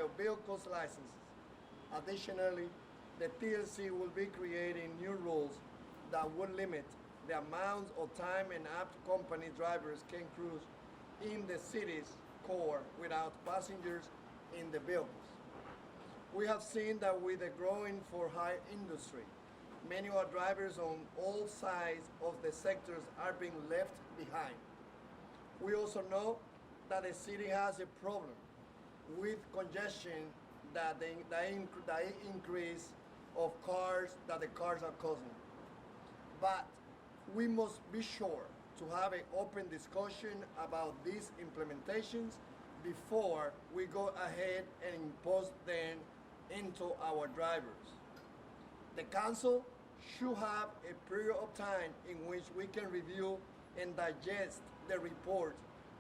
hire vehicles licenses. Additionally, the TLC will be creating new rules that would limit the amount of time an app company drivers can cruise in the city's core without passengers in the vehicles. We have seen that with the growing for-hire industry, many of our drivers on all sides of the sectors are being left behind. We also know that the city has a problem with congestion that the increase of cars that the cars are causing. But we must be sure to have an open discussion about these implementations before we go ahead and impose them into our drivers. The council should have a period of time in which we can review and digest the report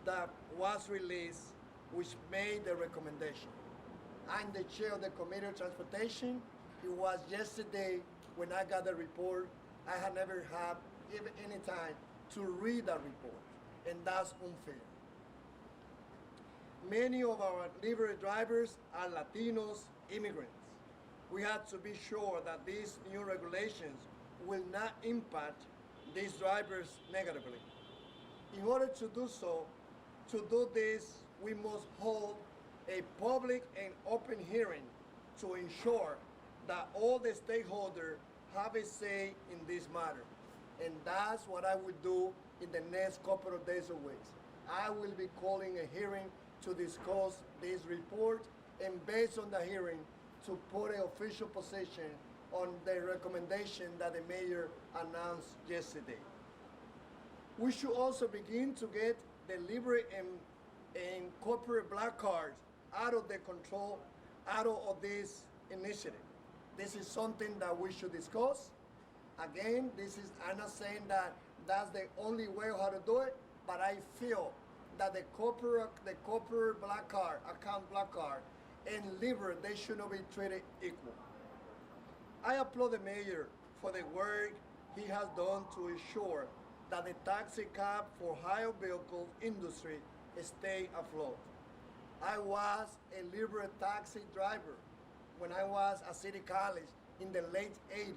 that was released, which made the recommendation. I'm the chair of the Committee of Transportation. It was yesterday when I got the report. I had never had even any time to read that report, and that's unfair. Many of our delivery drivers are Latinos, immigrants. We have to be sure that these new regulations will not impact these drivers negatively. In order to do so, to do this, we must hold a public and open hearing to ensure that all the stakeholders have a say in this matter. And that's what I will do in the next couple of days or weeks. I will be calling a hearing to discuss this report, and based on the hearing, to put an official position on the recommendation that the mayor announced yesterday. We should also begin to get delivery and corporate black cards out of the control, out of this initiative. This is something that we should discuss. Again, I'm not saying that that's the only way how to do it, but I feel that the corporate black card, account black card, and liver, they should not be treated equal. I applaud the mayor for the work he has done to ensure that the taxi cab for hire vehicle industry stay afloat. I was a liberal taxi driver when I was at City College in the late 80s.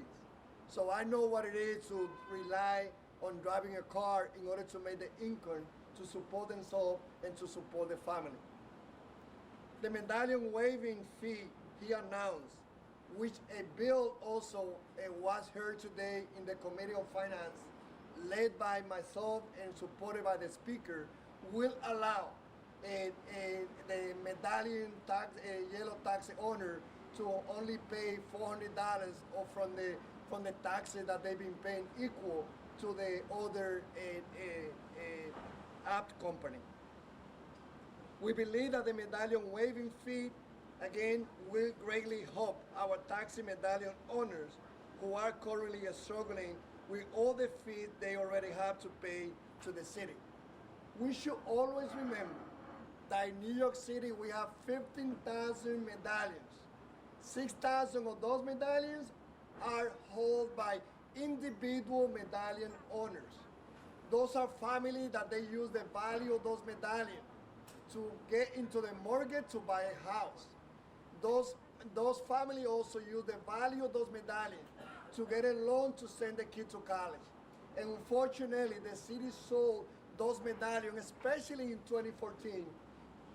So I know what it is to rely on driving a car in order to make the income to support themselves and to support the family. The medallion waiving fee he announced, which a bill also was heard today in the Committee of Finance, led by myself and supported by the Speaker, will allow the medallion tax, yellow taxi owner to only pay $400 from the taxes that they've been paying, equal to the other app company. We believe that the medallion waiving fee, again, will greatly help our taxi medallion owners who are currently struggling with all the fees they already have to pay to the city. We should always remember that in New York City we have 15,000 medallions. 6,000 of those medallions are held by individual medallion owners. Those are families that they use the value of those medallions to get into the mortgage to buy a house. Those families also use the value of those medallions to get a loan to send the kid to college. And unfortunately, the city sold those medallions, especially in 2014,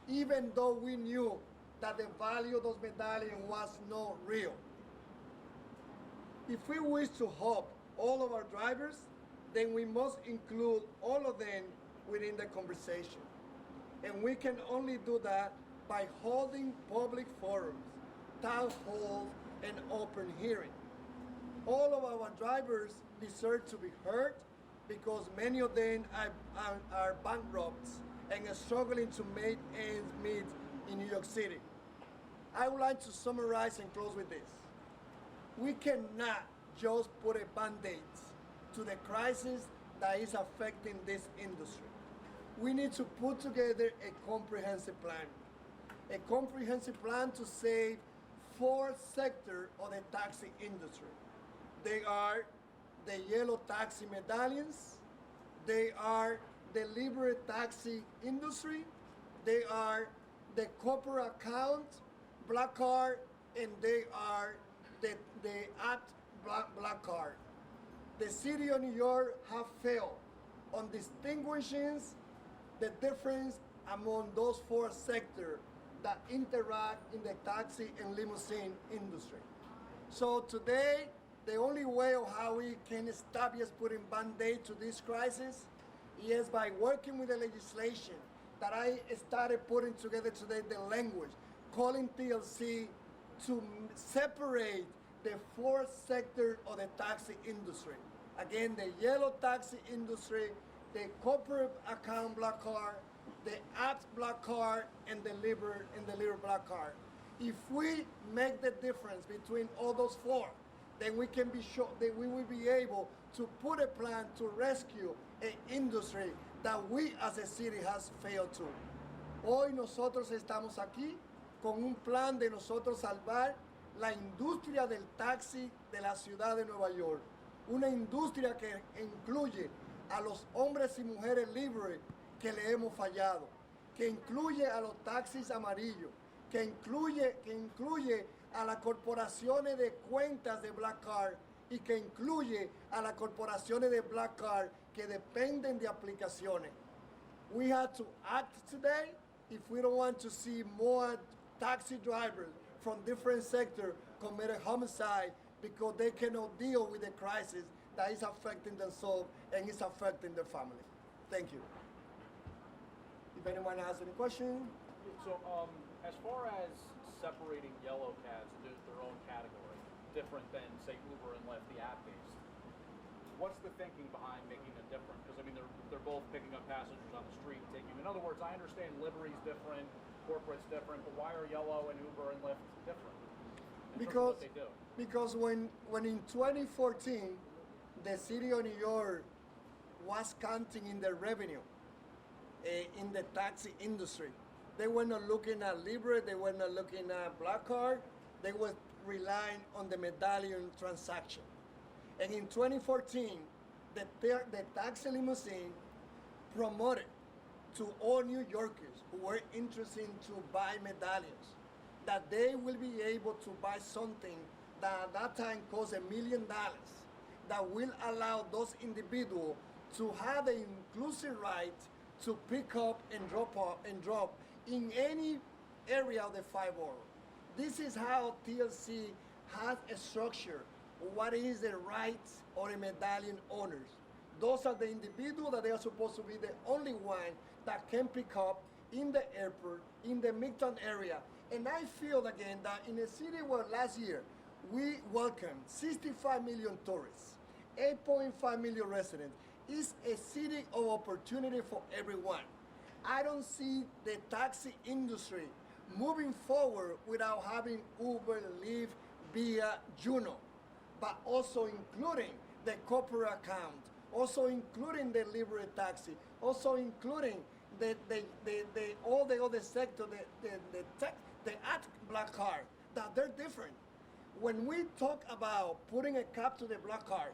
even though we knew that the value of those medallions was not real. If we wish to help all of our drivers, then we must include all of them within the conversation. And we can only do that by holding public forums, town halls, and open hearings. All of our drivers deserve to be heard because many of them are bankrupts and are struggling to make ends meet in New York City. I would like to summarize and close with this. We cannot just put a band-aid to the crisis that is affecting this industry. We need to put together a comprehensive plan. A comprehensive plan to save 4 sectors of the taxi industry. They are the yellow taxi medallions, they are the liberal taxi industry, they are the corporate account black card and they are the at black card. The city of New York have failed on distinguishing the difference among those four sectors that interact in the taxi and limousine industry. So today, the only way of how we can stop just putting band-aid to this crisis is by working with the legislation that I started putting together today, the language, calling TLC to separate the four sectors of the taxi industry. Again, the yellow taxi industry, the corporate account black card, the app black card, and the liver black card. If we make the difference between all those four, then we can be sure that we will be able to put a plan to rescue an industry that we as a city has failed to. Hoy nosotros estamos aquí con un plan de nosotros salvar la industria del taxi de la ciudad de Nueva York. Una industria que incluye a los hombres y mujeres libres que le hemos fallado, que incluye a los taxis amarillos, que incluye a las corporaciones de cuentas de Black Card y que incluye a las corporaciones de Black Card que dependen de aplicaciones. We have to act today if we don't want to see more taxi drivers from different sectors commit a homicide because they cannot deal with the crisis that is affecting themselves and is affecting their family. Thank you. If anyone has any question? So, as far as separating yellow cabs into their own category, different than, say, Uber and Lyft, the app-based, what's the thinking behind making them different? Because, I mean, they're both picking up passengers on the street, taking. In other words, I understand livery's different, corporate's different, but why are yellow and Uber and Lyft different? Because what they do? Because when in 2014, the city of New York was counting in their revenue in the taxi industry. They were not looking at Libre, they were not looking at Black Card, they were relying on the medallion transaction. And in 2014, the taxi limousine promoted to all New Yorkers who were interested to buy medallions that they will be able to buy something that at that time cost $1 million that will allow those individuals to have the inclusive right to pick up and drop in any area of the 5 borough. This is how TLC has a structure. What is the rights of the medallion owners? Those are the individuals that they are supposed to be the only one that can pick up in the airport, in the Midtown area. And I feel again that in a city where last year we welcomed 65 million tourists, 8.5 million residents, is a city of opportunity for everyone. I don't see the taxi industry moving forward without having Uber, Lyft, via Juno, but also including the corporate account, also including the Libre taxi, also including all the other sector, the ad black card, that they're different. When we talk about putting a cap to the black card,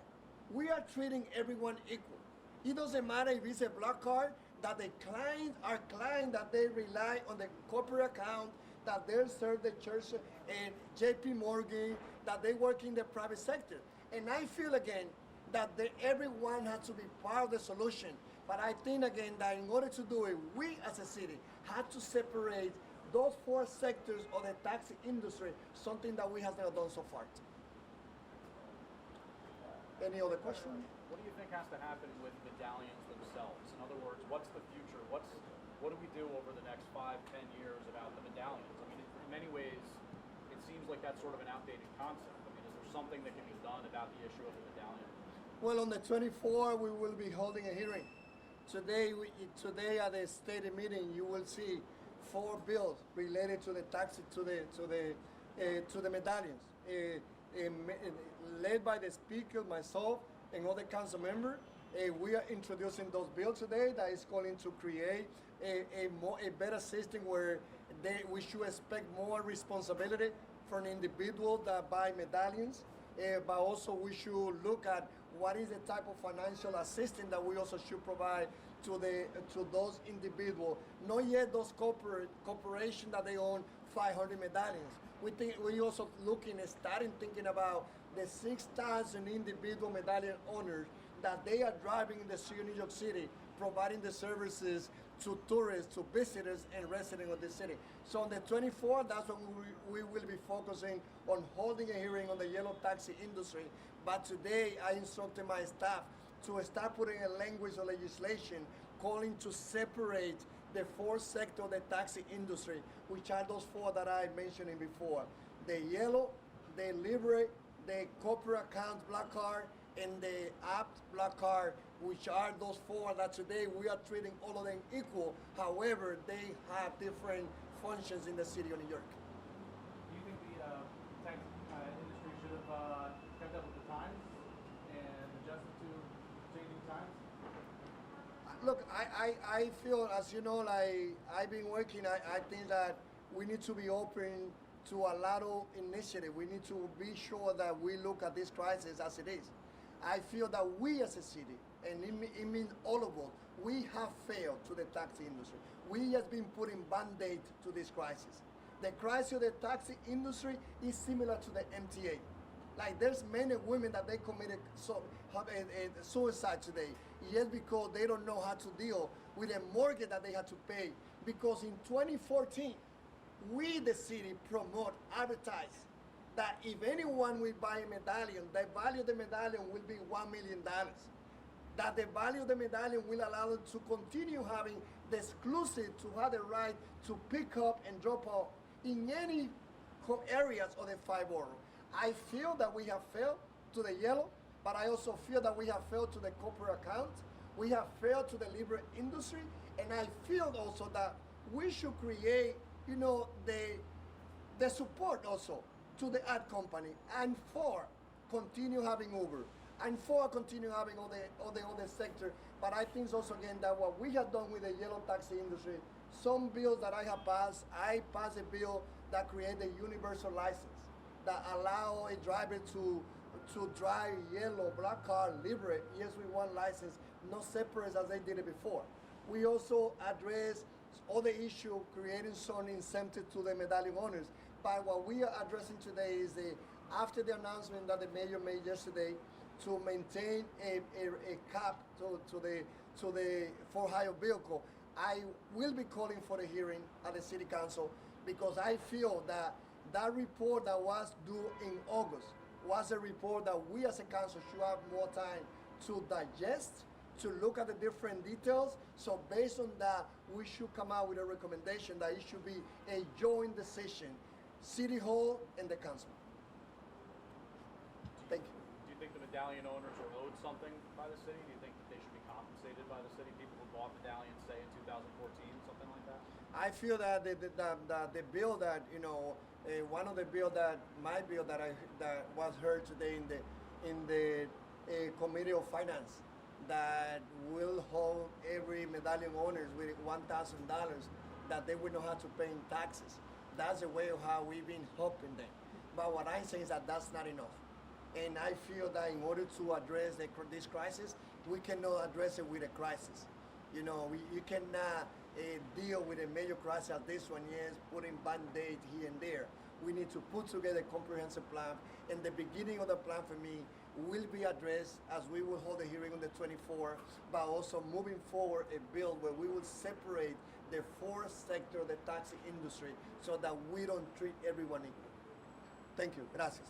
we are treating everyone equal. It doesn't matter if it's a black card, that the clients are clients that they rely on the corporate account, that they serve the church and JP Morgan, that they work in the private sector. And I feel again that everyone has to be part of the solution. But I think again that in order to do it, we as a city have to separate those four sectors of the taxi industry, something that we have not done so far. Any other question? What do you think has to happen with medallions themselves? In other words, what's the future? What do we do over the next 5, 10 years about the medallions? I mean, in many ways, it seems like that's sort of an outdated concept. I mean, is there something that can be done about the issue of the medallion? Well, on the 24th, we will be holding a hearing. Today at the state meeting, you will see 4 bills related to the taxi, to the medallions, led by the speaker, myself, and other council members. We are introducing those bills today that is calling to create a better system where we should expect more responsibility from individuals that buy medallions, but also we should look at what is the type of financial assistance that we also should provide to those individuals, not yet those corporations that they own 500 medallions. We also looking at starting thinking about the 6,000 individual medallion owners that they are driving in the city of New York City, providing the services to tourists, to visitors, and residents of the city. So on the 24th, that's when we will be focusing on holding a hearing on the yellow taxi industry. But today, I instructed my staff to start putting a language of legislation calling to separate the four sectors of the taxi industry, which are those four that I mentioned before: the yellow, the libre, the corporate account black card, and the apt black card, which are those four that today we are treating all of them equal. However, they have different functions in the city of New York. Do you think the taxi industry should have kept up with the times and adjusted to changing times? Look, I feel, as you know, like I've been working, I think that we need to be open to a lot of initiative. We need to be sure that we look at this crisis as it is. I feel that we as a city, and it means all of us, we have failed to the taxi industry. We have been putting Band-Aid to this crisis. The crisis of the taxi industry is similar to the MTA. Like there's many women that they committed suicide today, just because they don't know how to deal with a mortgage that they had to pay. Because in 2014, we, the city, promote, advertise that if anyone will buy a medallion, the value of the medallion will be $1 million. That the value of the medallion will allow them to continue having the exclusive, to have the right to pick up and drop off in any areas of the five boroughs. I feel that we have failed to the yellow, but I also feel that we have failed to the corporate account. We have failed to the liberal industry, and I feel also that we should create, you know, the support also to the ad company, and for continue having Uber, and for continue having all the other sector. But I think also again that what we have done with the yellow taxi industry, some bills that I have passed, I passed a bill that created a universal license that allow a driver to drive yellow, black car, libre, yes, with one license, not separate as they did it before. We also address other issue, creating some incentive to the medallion owners. But what we are addressing today is after the announcement that the mayor made yesterday to maintain a cap to the for hire vehicle, I will be calling for a hearing at the city council, because I feel that that report that was due in August was a report that we as a council should have more time to digest, to look at the different details. So based on that, we should come out with a recommendation that it should be a joint decision, City Hall and the council. Thank you. Do you think the medallion owners are owed something by the city? Do you think that they should be compensated by the city? People who bought medallions, say in 2014, something like that? I feel that the bill that, you know, one of the bill that my bill that was heard today in the Committee of Finance, that will hold every medallion owners with $1,000 that they will not have to pay in taxes. That's a way of how we've been helping them. But what I'm saying is that that's not enough. And I feel that in order to address this crisis, we cannot address it with a crisis. You know, you cannot deal with a major crisis as this one is, putting Band-Aid here and there. We need to put together a comprehensive plan, and the beginning of the plan for me will be addressed as we will hold a hearing on the 24th, but also moving forward a bill where we will separate the four sector of the taxi industry so that we don't treat everyone equal. Thank you. Gracias.